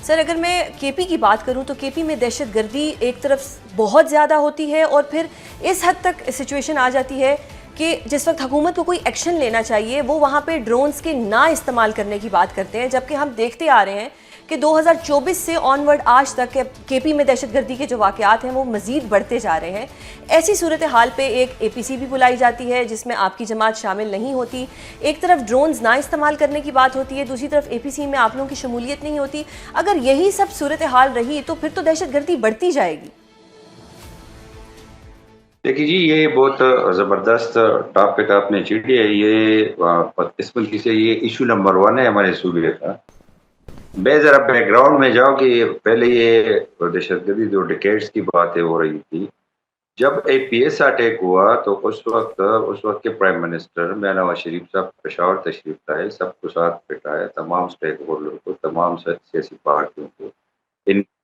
سر اگر میں کے پی کی بات کروں تو کے پی میں دہشت گردی ایک طرف بہت زیادہ ہوتی ہے اور پھر اس حد تک سچویشن آ جاتی ہے کہ جس وقت حکومت کو کوئی ایکشن لینا چاہیے وہ وہاں پہ ڈرونز کے نہ استعمال کرنے کی بات کرتے ہیں، جبکہ ہم دیکھتے آ رہے ہیں کہ 2024 سے آنورڈ آج تک کے پی میں دہشت گردی کے جو واقعات ہیں وہ مزید بڑھتے جا رہے ہیں۔ ایسی صورتحال پہ ایک اے پی سی بھی بلائی جاتی ہے جس میں آپ کی جماعت شامل نہیں ہوتی، ایک طرف ڈرونز نہ استعمال کرنے کی بات ہوتی ہے، دوسری طرف اے پی سی میں آپ لوگوں کی شمولیت نہیں ہوتی۔ اگر یہی سب صورتحال رہی تو پھر تو دہشت گردی بڑھتی جائے گی۔ دیکھیے جی، یہ بہت زبردست ٹاپک آپ نے چھیڑی ہے۔ یہ بدقسمتی سے یہ ایشو نمبر 1 ہے ہمارے صوبے کا۔ میں ذرا بیک گراؤنڈ میں جاؤں کہ پہلے یہ دہشت گردی 2 ڈیکیڈز کی باتیں ہو رہی تھی۔ جب اے پی ایس اٹیک ہوا تو اس وقت کے پرائم منسٹر نواز شریف صاحب پشاور تشریف لائے، سب کو ساتھ بٹھایا، تمام اسٹیک ہولڈر کو، تمام سیاسی پارٹیوں کو،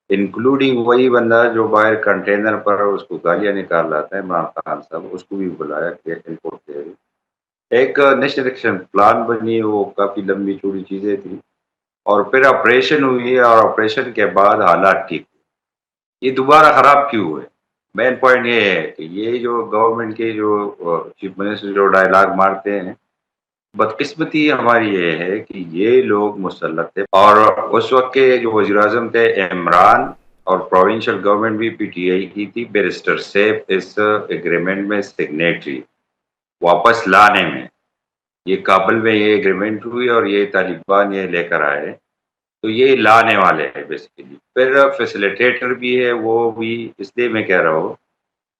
انکلوڈنگ وہی بندہ جو باہر کنٹینر پر اس کو گالیاں نکال رہا تھا، عمران خان صاحب، اس کو بھی بلایا کہ ان کو ایک نیشنل ایکشن پلان بنی۔ وہ کافی لمبی چوڑی چیزیں تھیں اور پھر آپریشن ہوئی اور آپریشن کے بعد حالات ٹھیک ہوئے۔ یہ دوبارہ خراب کیوں ہوئے؟ مین پوائنٹ یہ ہے کہ یہ جو گورنمنٹ کے جو چیف منسٹر جو ڈائلاگ مارتے ہیں، بدقسمتی ہماری یہ ہے کہ یہ لوگ مسلط تھے اور اس وقت کے جو وزیر اعظم تھے عمران اور پروونشل گورنمنٹ بھی پی ٹی آئی کی تھی، بیرسٹر سیف اس ایگریمنٹ میں سگنیٹری واپس لانے میں، یہ کابل میں یہ ایگریمنٹ ہوئی اور یہ طالبان یہ لے کر آئے، تو یہ لانے والے ہیں بیسیکلی۔ پھر فیسیلیٹیٹر بھی ہے، وہ بھی اس لیے میں کہہ رہا ہوں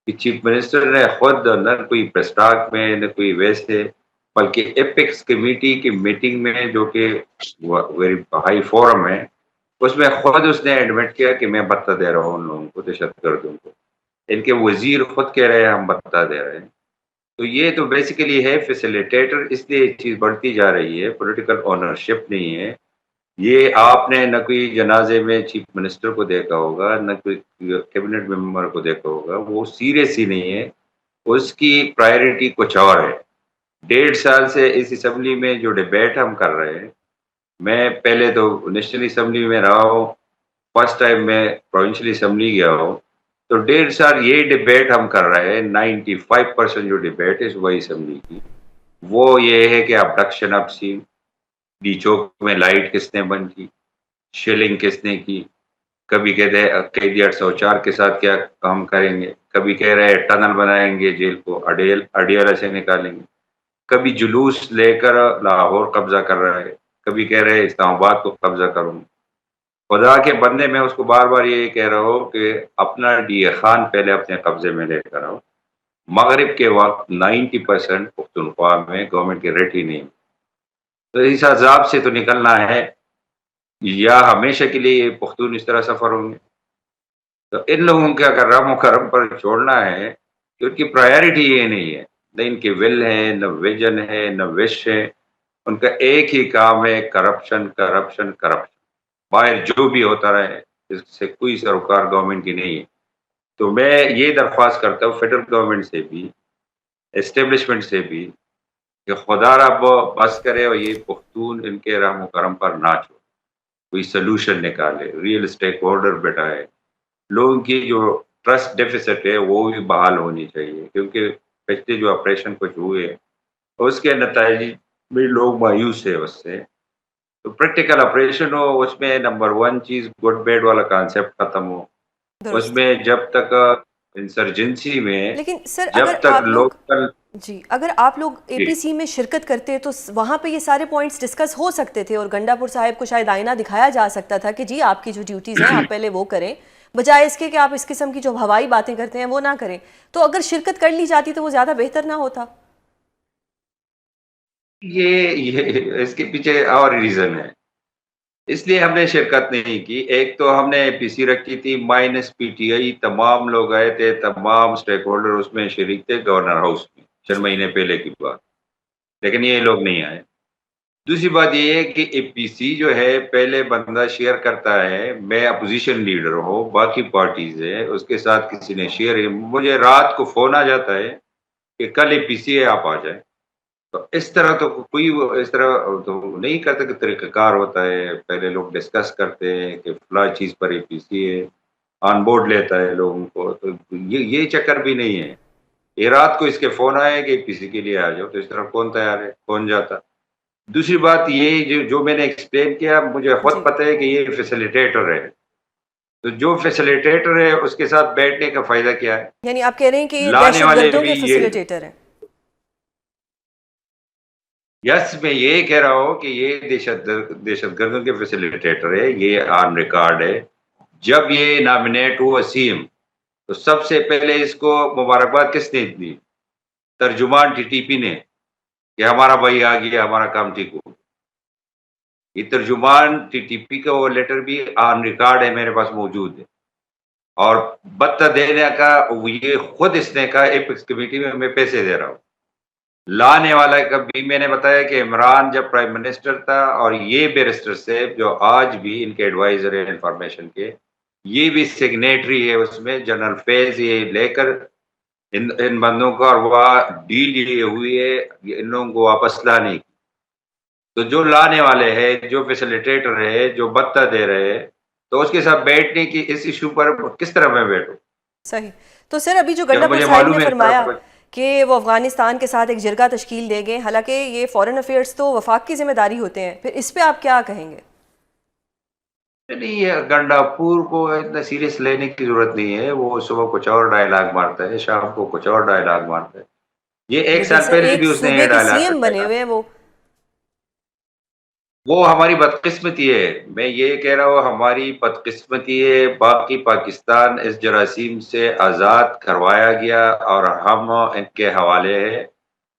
کہ چیف منسٹر نے خود نہ کوئی پریسٹاک میں نہ کوئی ویسے، بلکہ ایپکس کمیٹی کی میٹنگ میں جو کہ ویری ہائی فورم ہے، اس میں خود اس نے ایڈمٹ کیا کہ میں بتا دے رہا ہوں ان لوگوں کو، دہشت گردوں کو۔ ان کے وزیر خود کہہ رہے ہیں ہم بتا دے رہے ہیں۔ تو یہ تو بیسیکلی ہے فیسیلیٹیٹر، اس لیے یہ چیز بڑھتی جا رہی ہے، پولیٹیکل اونرشپ نہیں ہے۔ یہ آپ نے نہ کوئی جنازے میں چیف منسٹر کو دیکھا ہوگا، نہ کوئی کیبنٹ ممبر کو دیکھا ہوگا، وہ سیریس ہی نہیں ہے، اس کی پرائرٹی کچھ اور ہے۔ 1.5 سال سے اس اسمبلی میں جو ڈیبیٹ ہم کر رہے ہیں، میں پہلے تو نیشنل اسمبلی میں رہا ہوں، فرسٹ ٹائم میں پروونشل اسمبلی گیا ہوں، تو 1.5 سال یہ ڈیبیٹ ہم کر رہے ہیں۔ 95% جو ڈیبیٹ ہے صبح اسمبلی کی، وہ یہ ہے کہ ابڈکشن آف سین، ڈی چوک میں لائٹ کس نے بند کی، شیلنگ کس نے کی، کبھی کہتے ہیں قیدی 804 کے ساتھ کیا کام کریں گے، کبھی کہہ رہے ہیں ٹنل بنائیں گے، جیل کو اڈیالہ سے نکالیں گے، کبھی جلوس لے کر لاہور قبضہ کر رہے ہیں، کبھی کہہ رہے ہیں اسلام آباد کو قبضہ کروں۔ خدا کے بندے میں اس کو بار بار یہ کہہ رہا ہوں کہ اپنا ڈی اے خان پہلے اپنے قبضے میں لے کر آؤ۔ مغرب کے وقت 90% پختونخوا میں گورنمنٹ کے ریٹ ہی نہیں، تو اس عذاب سے تو نکلنا ہے، یا ہمیشہ کے لیے پختون اس طرح سفر ہوں گے۔ تو ان لوگوں کے اگر رحم و کرم پر چھوڑنا ہے کہ ان کی پرائرٹی یہ نہیں ہے، نہ ان کی ول ہے، نہ ویژن ہے، نہ وش ہے، ان کا ایک ہی کام ہے کرپشن کرپشن کرپشن۔ باہر جو بھی ہوتا رہے، اس سے کوئی سروکار گورنمنٹ کی نہیں ہے۔ تو میں یہ درخواست کرتا ہوں فیڈرل گورنمنٹ سے بھی، اسٹیبلشمنٹ سے بھی، کہ خدا رب بس کرے اور یہ پختون ان کے رحم و کرم پر نہ چھوڑے، کوئی سلوشن نکالے، ریئل اسٹیک ہولڈر بیٹھائے، لوگوں کی جو ٹرسٹ ڈیفیسٹ ہے وہ بھی بحال ہونی چاہیے، کیونکہ پچھلے جو آپریشن کچھ ہوئے اس کے نتائج بھی لوگ مایوس ہے اس سے۔ تو پریکٹیکل آپریشن ہو، اس میں نمبر 1 چیز گڈ بیڈ والا کانسیپٹ ختم ہو، اس درست۔ میں جب تک انسرجنسی میں لیکن سر جب تک لوکل اگر آپ لوگ اے پی سی میں شرکت کرتے تو وہاں پہ یہ سارے پوائنٹس ڈسکس ہو سکتے تھے اور گنڈا پور صاحب کو شاید آئینہ دکھایا جا سکتا تھا کہ جی آپ کی جو ڈیوٹیز ہیں آپ پہلے وہ کریں، بجائے اس کے کہ آپ اس قسم کی جو ہوائی باتیں کرتے ہیں وہ نہ کریں۔ تو اگر شرکت کر لی جاتی تو وہ زیادہ بہتر نہ ہوتا؟ یہ اس کے پیچھے اور ریزن ہے، اس لیے ہم نے شرکت نہیں کی۔ ایک تو ہم نے اے پی سی رکھی تھی مائنس پی ٹی آئی، تمام لوگ آئے تھے، تمام اسٹیک ہولڈر اس میں شریک تھے، گورنر ہاؤس میں 6 مہینے پہلے کی بات، لیکن یہ لوگ نہیں آئے۔ دوسری بات یہ ہے کہ اے پی سی جو ہے پہلے بندہ شیئر کرتا ہے، میں اپوزیشن لیڈر ہوں، باقی پارٹیز ہے، اس کے ساتھ کسی نے شیئر، مجھے رات کو فون آ جاتا ہے کہ کل اے پی سی ہے آپ آ جائیں، تو اس طرح تو کوئی اس طرح تو نہیں کرتا کہ طریقہ کار ہوتا ہے. پہلے لوگ ڈسکس کرتے ہیں کہ فلاں چیز پر اے پی سی ہے، آن بورڈ لیتا ہے لوگوں کو. تو یہ چکر بھی نہیں ہے. یہ رات کو اس کے فون آئے کہ اے پی سی کے لیے آ جاؤ، تو اس طرح کون تیار ہے، کون جاتا. دوسری بات یہ جو میں نے ایکسپلین کیا، مجھے خود جی، پتہ ہے کہ یہ فیسیلیٹیٹر ہے. تو جو فیسیلیٹیٹر ہے اس کے ساتھ بیٹھنے کا فائدہ کیا ہے؟ یعنی آپ کہہ رہے ہیں کہ یہ لانے دہشت والے گردوں بھی کے یہ. فیسیلیٹیٹر ہیں. یس، میں یہ کہہ رہا ہوں کہ یہ دہشت گردوں کے فیسیلیٹیٹر ہے. یہ آن ریکارڈ ہے. جب یہ نامنیٹ ہوا وسیم، تو سب سے پہلے اس کو مبارکباد کس نے دی؟ ترجمان ٹی ٹی پی نے، کہ ہمارا بھائی آ گیا، ہمارا کام ٹھیک ہو. یہ ترجمان ٹی ٹی پی کا وہ لیٹر بھی آن ریکارڈ ہے، میرے پاس موجود ہے. اور بت دینے کا یہ خود اس نے کہا ایپکس کمیٹی میں پیسے دے رہا ہوں. لانے والا کا بھی میں نے بتایا کہ عمران جب پرائم منسٹر تھا، اور یہ بیرسٹر صاحب جو آج بھی ان کے ایڈوائزر ہیں انفارمیشن کے، یہ بھی سگنیٹری ہے اس میں. جنرل فیض یہ لے کر ان بندوں کا، اور وہ ڈیل یہ ہوئی ہے ان لوگوں کو واپس لانے کی. تو جو لانے والے ہیں، جو فیسیلیٹیٹر ہے، جو بتہ دے رہے ہیں، تو اس کے ساتھ بیٹھنے کی اس ایشو پر کس طرح میں بیٹھوں؟ صحیح. تو سر ابھی جو جب گنڈا پور مجھے صاحب نے معلوم ہے فرمایا کہ وہ افغانستان کے ساتھ ایک جرگہ تشکیل دیں گے، حالانکہ یہ فورن افیئرس تو وفاق کی ذمہ داری ہوتے ہیں، پھر اس پہ آپ کیا کہیں گے؟ نہیں، گنڈا پور کو اتنا سیریس لینے کی ضرورت نہیں ہے. وہ صبح کچھ اور ڈائلاگ مارتا ہے، شام کو کچھ اور ڈائلاگ مارتا ہے. یہ ایک لیکن سال سر پہلے ایک بھی اس نے یہ صوبے کے سی ڈائلاگ ایم بنے رکھا. ہوئے ہیں وہ. وہ ہماری بدقسمتی ہے. میں یہ کہہ رہا ہوں ہماری بدقسمتی ہے. باقی پاکستان اس جراثیم سے آزاد کروایا گیا، اور ہم ان کے حوالے ہیں.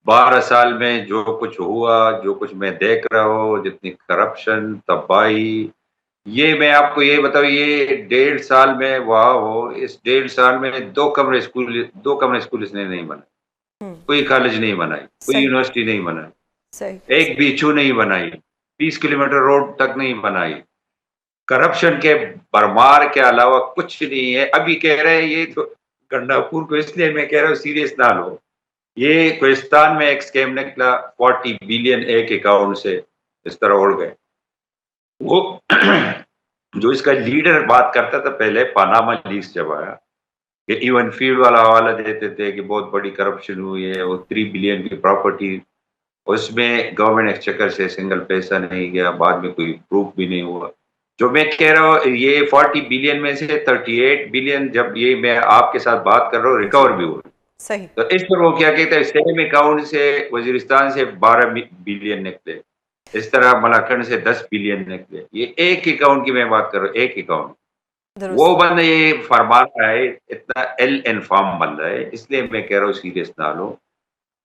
12 سال میں جو کچھ ہوا، جو کچھ میں دیکھ رہا ہوں، جتنی کرپشن، تباہی. یہ میں آپ کو یہ بتاؤں، یہ 1.5 سال میں وہاں ہو، اس 1.5 سال میں 2 کمرے اسکول اس نے نہیں بنائے. ہوں. کوئی کالج نہیں بنائی، کوئی صحیح یونیورسٹی نہیں بنائی، صحیح. ایک بیچو نہیں بنائی، 20 کلومیٹر روڈ تک نہیں بنائی. کرپشن کے برمار کے علاوہ کچھ نہیں ہے. ابھی کہہ رہے ہیں یہ تو گنڈا پور کو، اس لیے میں کہہ رہا ہوں سیریس نہ لو. یہ کوہستان میں ایک اسکیم نکلا، 40 بلین ایک اکاؤنٹ سے اس طرح اڑ گئے. وہ جو اس کا لیڈر بات کرتا تھا پہلے، پاناما لیکس جب آیا، کہ ایون فیلڈ والا حوالہ دیتے تھے کہ بہت بڑی کرپشن ہوئی ہے، وہ 3 بلین کی پراپرٹی، اس میں گورنمنٹ ایکسچیکر سے سنگل پیسہ نہیں گیا، بعد میں کوئی پروف بھی نہیں ہوا. جو میں کہہ رہا ہوں یہ 40 بلین میں سے 38 بلین جب یہ میں آپ کے ساتھ بات کر رہا ہوں جی ریکور بھی ہوا. صحیح. تو اس پر وہ کیا کہتے ہیں، سیم اکاؤنٹ سے وزیرستان سے 12 بلین نکلے، اس طرح ملاکنڈ سے 10 بلین نکلے. یہ ایک اکاؤنٹ کی میں بات کر رہا ہوں، ایک اکاؤنٹ. وہ درست. بندہ یہ فرماتا ہے، اتنا ایل انفارم بندہ ہے، اس لیے میں کہہ رہا ہوں سیریس نہ لو.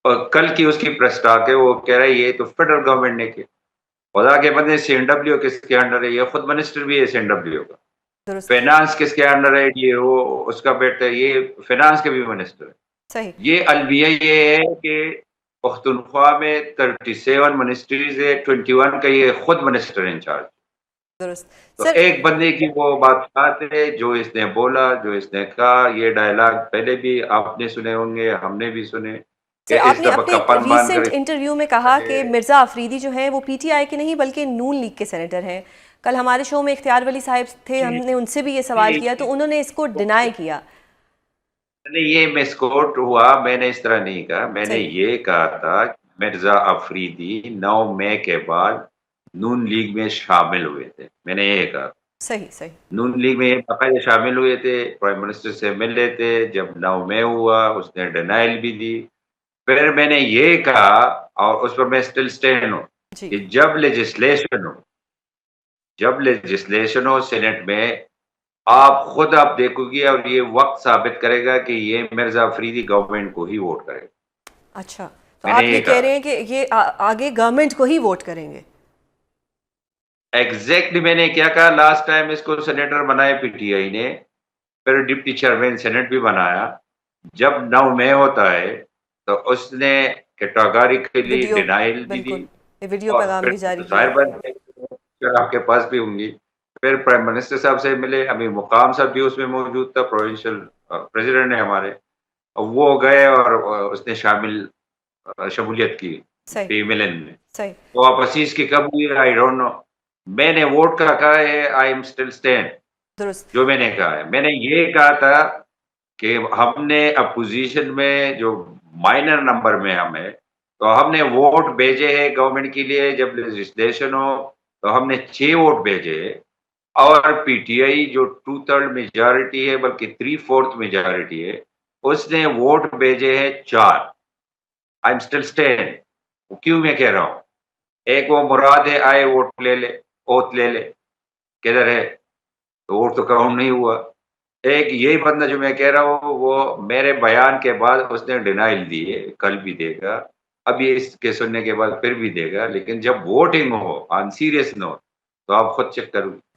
اور کل کی اس کی پریس ٹاک ہے، وہ کہہ رہا ہے یہ تو فیڈرل گورنمنٹ نے کیا. خدا کے بندے، سی این ڈبلیو کس کے انڈر ہے؟ یہ خود منسٹر بھی ہے سی این ڈبلیو کا. درست. فائنانس کس کے انڈر ہے؟ یہ وہ اس کا بیٹا ہے، یہ فائنانس کے بھی منسٹر ہے. صحیح. یہ المیہ یہ ہے کہ پختونخوا میں 37 منسٹریز ہے، 21 کا یہ خود منسٹر انچارج. درست. تو سر ایک بندے کی وہ بات ہے جو اس نے بولا، جو اس نے کہا. یہ ڈائلاگ پہلے بھی آپ نے سنے ہوں گے، ہم نے بھی سنے، سر کہ آپ اس نے طبق اپنے کا پن مان ریسنٹ کر انٹرویو میں کہا کہ مرزا آفریدی جو ہیں وہ پی ٹی آئی کے نہیں بلکہ نون لیگ کے سینیٹر ہیں. کل ہمارے شو میں اختیار ولی صاحب تھے، ہم نے ان سے بھی یہ سوال کیا تو انہوں نے اس کو ڈینائی کیا. نہیں، یہ مسکوٹ ہوا. میں نے اس طرح نہیں کہا. میں نے صحیح یہ کہا تھا کہ مرزا آفریدی 9 مئی کے بعد نون لیگ میں شامل ہوئے تھے. میں نے یہ کہا. صحیح. صحیح. نون لیگ میں باقاعدہ شامل ہوئے تھے، پرائم منسٹر سے مل رہے تھے. جب 9 مئی ہوا، اس نے ڈینائل بھی دی. پھر میں نے یہ کہا، اور اس پر میں اسٹل اسٹینڈ ہوں، جی کہ جب لیجسلیشن ہو سینٹ میں، آپ دیکھو گی، اور یہ وقت ثابت کرے گا کہ یہ مرزا آفریدی گورنمنٹ کو ہی ووٹ کرے گا. اچھا. تو میں نے آپ یہ یہ کہہ کہا رہے ہیں کہ یہ آگے گورنمنٹ کو ہی ووٹ کریں گے. ایگزیکٹلی. میں نے کیا کہا، لاسٹ ٹائم اس کو سینیٹر بنائے پی ٹی آئی نے، پھر ڈپٹی چیئرمین سینٹ بھی بنایا. جب 9 مئی ہوتا ہے تو اس نے کیٹاگوریکلی ویڈیو ڈینائل بھی دی. بالکل، یہ ویڈیو اور پیغام پھر بھی جاری کیا. ظاہر بات ہے کہ آپ کے پاس بھی ہوں گی. پھر پرائم منسٹر صاحب سے ملے، ابھی مقام صاحب بھی اس میں موجود تھا، پروونشل پریزیڈنٹ ہے ہمارے. وہ گئے اور اس نے شمولیت کی. صحیح پی ملن میں. صحیح تو آپ اسیس کی کب ہوئی آئی ڈونٹ نو. میں نے ووٹ کا کہا ہے آئی ایم اسٹل اسٹینڈ. درست جو میں نے کہا ہے میں نے یہ کہا تھا کہ ہم نے اپوزیشن میں جو مائنر نمبر میں ہمیں تو ہم نے ووٹ بھیجے ہیں گورنمنٹ کے لیے. جب لیجسلیشن ہو تو ہم نے 6 ووٹ بھیجے ہیں اور پی ٹی آئی جو 2/3 میجارٹی ہے بلکہ 3/4 میجارٹی ہے اس نے ووٹ بھیجے ہیں 4. I am still stand. کیوں میں کہہ رہا ہوں ایک وہ مراد ہے آئے ووٹ لے لے اوت لے لے کدھر ہے تو ووٹ تو کاؤنٹ نہیں ہوا. ایک یہی بندہ جو میں کہہ رہا ہوں وہ میرے بیان کے بعد اس نے ڈینائل دی ہے. کل بھی دے گا ابھی اس کے سننے کے بعد پھر بھی دے گا. لیکن جب ووٹنگ ہو آن سیریس نوٹ تو آپ خود چیک کرو.